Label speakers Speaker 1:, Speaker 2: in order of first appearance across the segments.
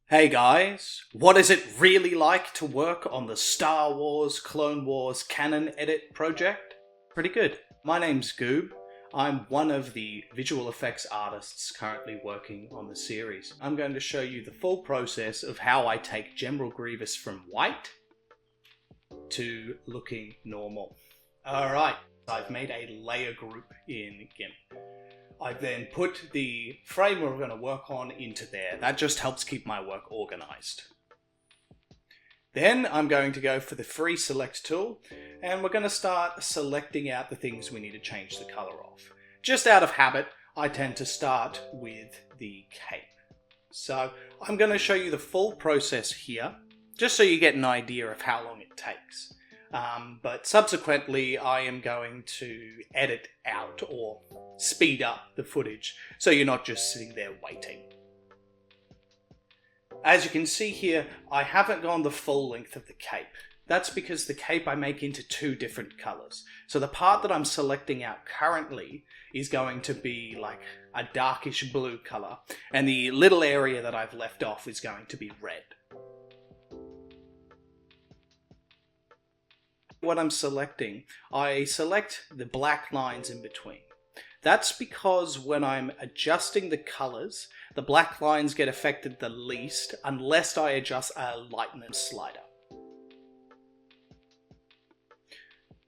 Speaker 1: Hey guys, what is it really like to work on the Star Wars Clone Wars Canon Edit project? Pretty good. My name's Goob. I'm one of the visual effects artists currently working on the series. I'm going to show you the full process of how I take General Grievous from white to looking normal. Alright, I've made a layer group in GIMP. I then put the frame we're going to work on into there. That just helps keep my work organized. Then I'm going to go for the free select tool, and we're going to start selecting out the things we need to change the color of. Just out of habit, I tend to start with the cape. So I'm going to show you the full process here, just so you get an idea of how long it takes. But subsequently, I am going to edit out or speed up the footage so you're not just sitting there waiting. As you can see here, I haven't gone the full length of the cape. That's because the cape I make into two different colors. So the part that I'm selecting out currently is going to be like a darkish blue color, and the little area that I've left off is going to be red. When I'm selecting, I select the black lines in between. That's because when I'm adjusting the colors, the black lines get affected the least unless I adjust a lightness slider.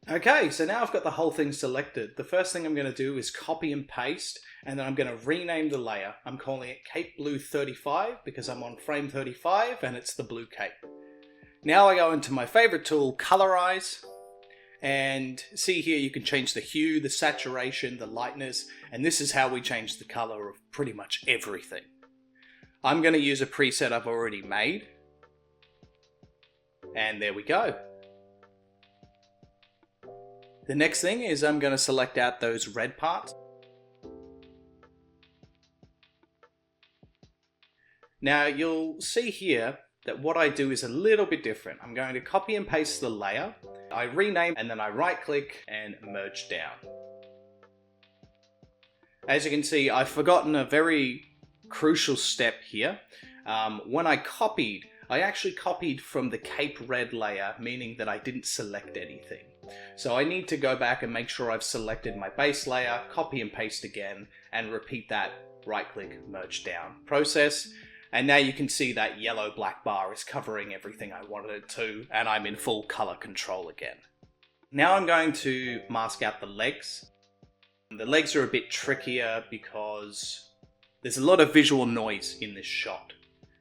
Speaker 1: Okay, so now I've got the whole thing selected. The first thing I'm going to do is copy and paste, and then I'm going to rename the layer. I'm calling it Cape Blue 35 because I'm on frame 35 and it's the blue cape. Now I go into my favorite tool, Colorize, and see here you can change the hue, the saturation, the lightness, and this is how we change the color of pretty much everything. I'm going to use a preset I've already made, and there we go. The next thing is I'm going to select out those red parts. Now you'll see here that what I do is a little bit different. I'm going to copy and paste the layer, I rename, and then I right click and merge down. As you can see, I've forgotten a very crucial step here. When I copied, I actually copied from the Cape Red layer, meaning that I didn't select anything. So I need to go back and make sure I've selected my base layer, copy and paste again, and repeat that right click, merge down process. And now you can see that yellow black bar is covering everything I wanted it to, and I'm in full color control again. Now I'm going to mask out the legs. The legs are a bit trickier because there's a lot of visual noise in this shot.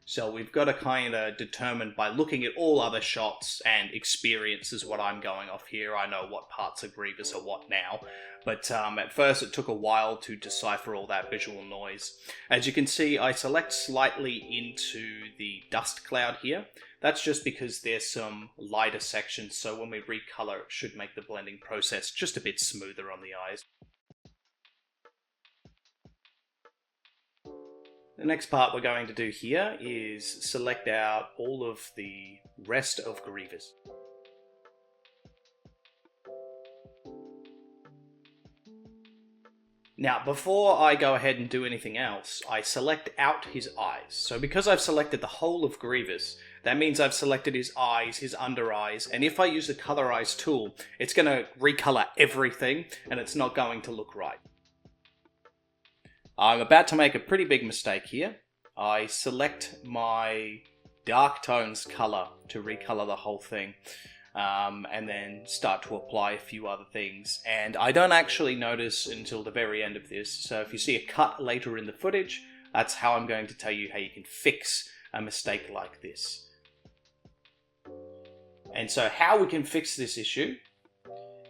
Speaker 1: So we've got to kind of determine by looking at all other shots and experience is what I'm going off here. I know what parts are Grievous or what now. But at first it took a while to decipher all that visual noise. As you can see, I select slightly into the dust cloud here. That's just because there's some lighter sections, so when we recolor it should make the blending process just a bit smoother on the eyes. The next part we're going to do here is select out all of the rest of Grievous. Now, before I go ahead and do anything else, I select out his eyes. So because I've selected the whole of Grievous, that means I've selected his eyes, his under eyes, and if I use the Colorize tool, it's going to recolor everything, and it's not going to look right. I'm about to make a pretty big mistake here. I select my dark tones color to recolor the whole thing. And then start to apply a few other things. And I don't actually notice until the very end of this. So if you see a cut later in the footage, that's how I'm going to tell you how you can fix a mistake like this. And so how we can fix this issue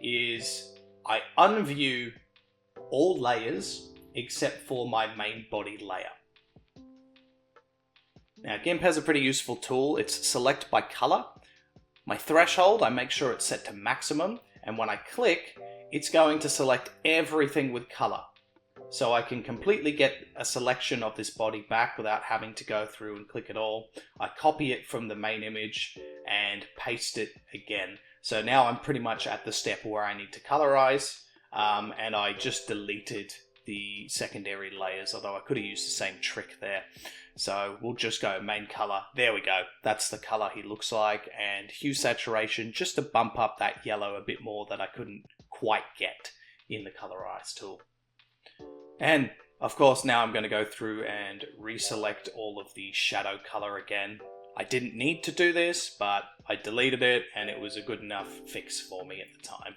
Speaker 1: is I unview all layers except for my main body layer. Now GIMP has a pretty useful tool. It's select by color. My threshold, I make sure it's set to maximum, and when I click, it's going to select everything with color. So I can completely get a selection of this body back without having to go through and click it all. I copy it from the main image and paste it again. So now I'm pretty much at the step where I need to colorize, and I just deleted the secondary layers, although I could have used the same trick there. So we'll just go main color. There we go. That's the color he looks like. And hue saturation, just to bump up that yellow a bit more that I couldn't quite get in the colorize tool. And of course, now I'm going to go through and reselect all of the shadow color again. I didn't need to do this, but I deleted it and it was a good enough fix for me at the time.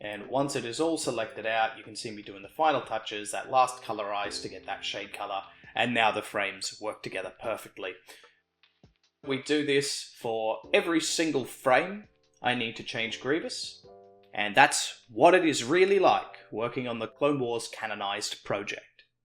Speaker 1: And once it is all selected out, you can see me doing the final touches, that last colorize to get that shade color, and now the frames work together perfectly. We do this for every single frame I need to change Grievous, and that's what it is really like working on the Clone Wars canonized project.